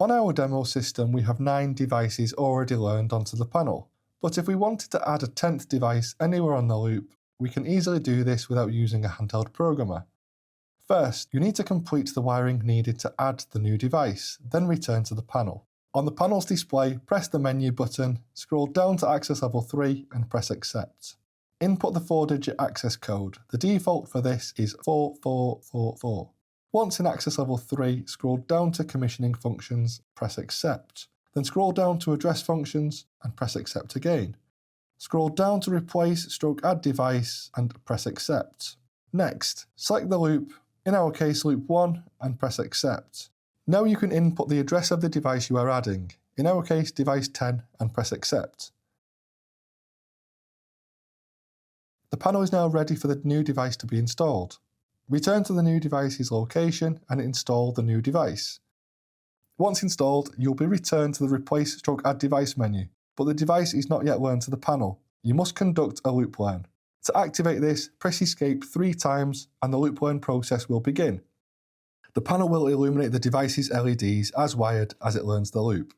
On our demo system, we have 9 devices already learned onto the panel, but if we wanted to add a 10th device anywhere on the loop, we can easily do this without using a handheld programmer. First, you need to complete the wiring needed to add the new device, then return to the panel. On the panel's display, press the menu button, scroll down to access level 3 and press accept. Input the 4-digit access code. The default for this is 4444. Once in access level 3, scroll down to commissioning functions, press accept. Then scroll down to address functions and press accept again. Scroll down to replace/add device and press accept. Next, select the loop, in our case loop 1, and press accept. Now you can input the address of the device you are adding, in our case device 10, and press accept. The panel is now ready for the new device to be installed. Return to the new device's location and install the new device. Once installed, you'll be returned to the replace/add device menu, but the device is not yet learned to the panel. You must conduct a loop learn. To activate this, press escape 3 times and the loop learn process will begin. The panel will illuminate the device's LEDs as wired as it learns the loop.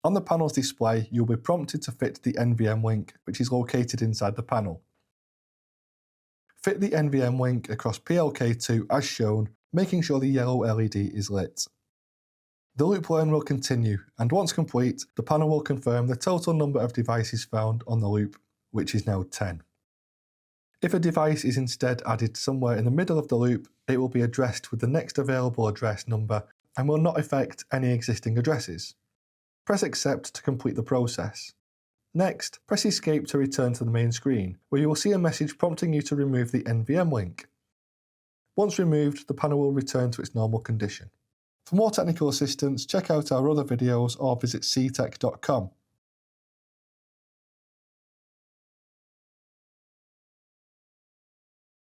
On the panel's display, you'll be prompted to fit the NVM link, which is located inside the panel. Fit the NVM link across PLK2 as shown, making sure the yellow LED is lit. The loop learn will continue, and once complete, the panel will confirm the total number of devices found on the loop, which is now 10. If a device is instead added somewhere in the middle of the loop, it will be addressed with the next available address number and will not affect any existing addresses. Press accept to complete the process. Next, press escape to return to the main screen, where you will see a message prompting you to remove the NVM link. Once removed, the panel will return to its normal condition. For more technical assistance, check out our other videos or visit C-TEC.com.